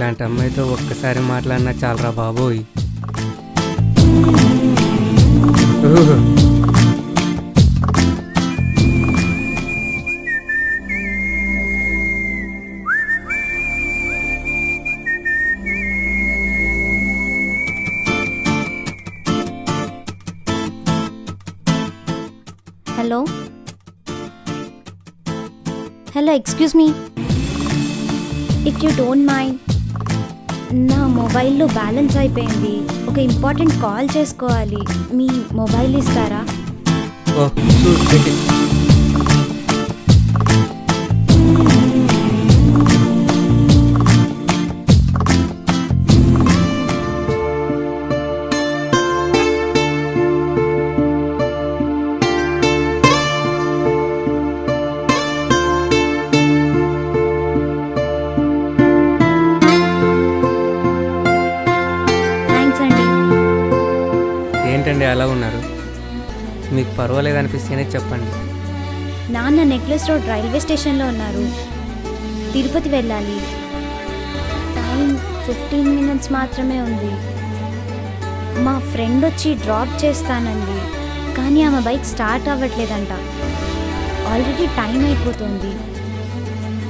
ఇలాంటి అమ్మాయితో ఒక్కసారి మాట్లాడినా చాలరా బాబోయ్. Hello hello excuse me, if you don't mind, నా మొబైల్లో బ్యాలెన్స్ అయిపోయింది. ఒక ఇంపార్టెంట్ కాల్ చేసుకోవాలి. మీ మొబైల్ ఇస్తారా? ఏంటండి అలా ఉన్నారు? మీకు పర్వాలేదు అనిపిస్తేనే చెప్పండి. నాన్న నెక్లెస్ రోడ్ రైల్వే స్టేషన్లో ఉన్నారు. తిరుపతి వెళ్ళాలి. టైం 15 minutes మాత్రమే ఉంది. మా ఫ్రెండ్ వచ్చి డ్రాప్ చేస్తానంది, కానీ ఆమె బైక్ స్టార్ట్ అవ్వట్లేదంట. ఆల్రెడీ టైం అయిపోతుంది.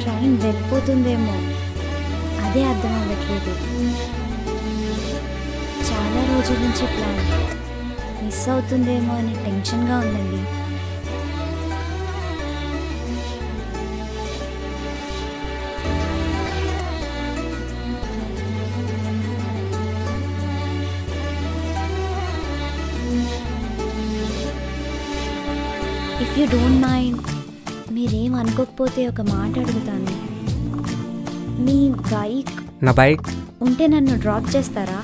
ట్రైన్ వెళ్ళిపోతుందేమో, అదే అర్థం అవ్వట్లేదు. చాలా రోజుల నుంచి ప్లాన్ మిస్ అవుతుందేమో అని టెన్షన్గా ఉందండి. ఇఫ్ యూ డోంట్ మైండ్, మీరేం అనుకోకపోతే ఒక మాట అడుగుతాను. మీ బైక్ నా బైక్ ఉంటే నన్ను డ్రాప్ చేస్తారా?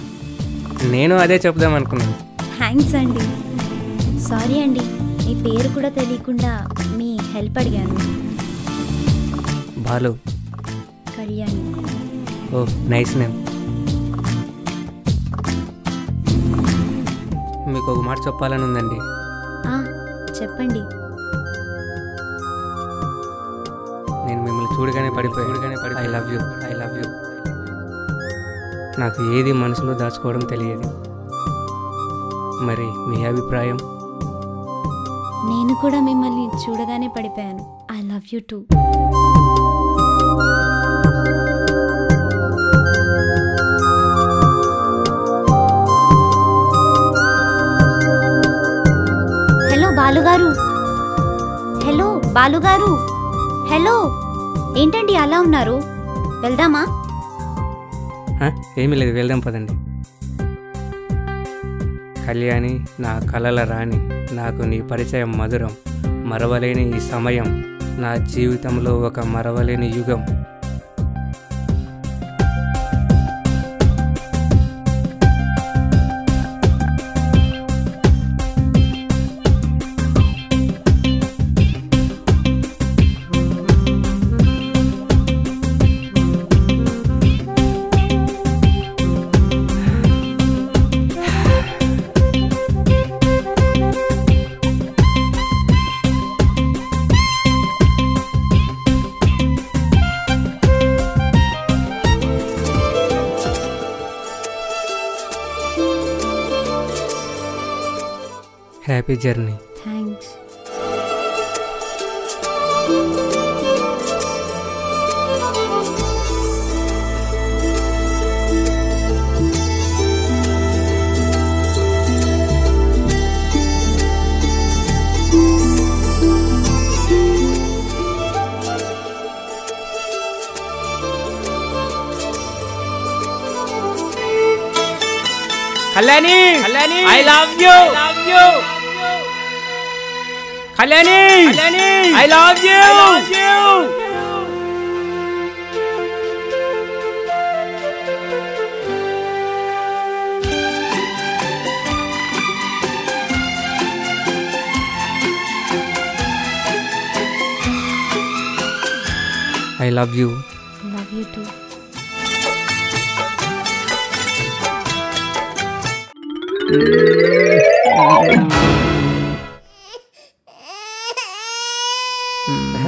నేను అదే చెప్దాం అనుకున్నాను. థ్యాంక్స్ అండి. సారీ అండి, మీ పేరు కూడా తెలియకుండా మీ హెల్ప్ అడిగాను. బాలు. కళ్యాణి. ఓ నైస్ నేమ్. మీకు ఒక మాట చెప్పాలని ఉందండి. చెప్పండి. నేను మిమ్మల్ని చూడగానే పడిపోయి I love you, I love you. నాకు ఏది మనసులో దాచుకోవడం తెలియదు. మరి మీ అభిప్రాయం? నేను కూడా మిమ్మల్ని చూడగానే పడిపోయాను. I love you two. Hello బాలుగారు, హలో బాలుగారు, హలో. ఏంటండి అలా ఉన్నారు? వెళ్దామా? ఏమీ లేదు, వెళ్దాం పదండి. కళ్యాణి, నా కలల రాణి, నాకు నీ పరిచయం మధురం. మరవలేని ఈ సమయం నా జీవితంలో ఒక మరవలేని యుగం. Happy journey. Thanks. Kalyani, Kalyani, I love you, love you. Kalyani, Kalyani, I love you, love you. I love you. Love you two.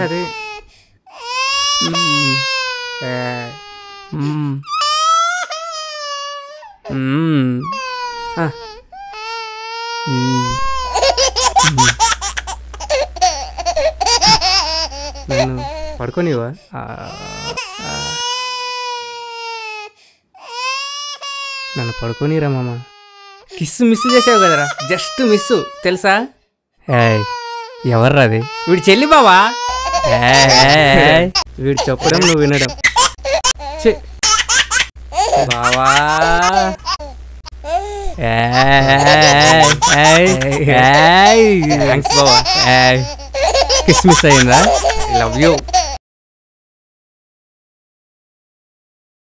అరే నన్ను పడుకోనివా? నన్ను పడుకోనిరా మామ. కిస్ మిస్ చేసావు కదరా, జస్ట్ మిస్ తెలుసా? ఎవర్రా అది? వీడు చెల్లి బావా. వీడు చెప్పడం నువ్వు వినడం. బావా థ్యాంక్స్ బావా. కిస్ మిస్ అయిందా? I love you.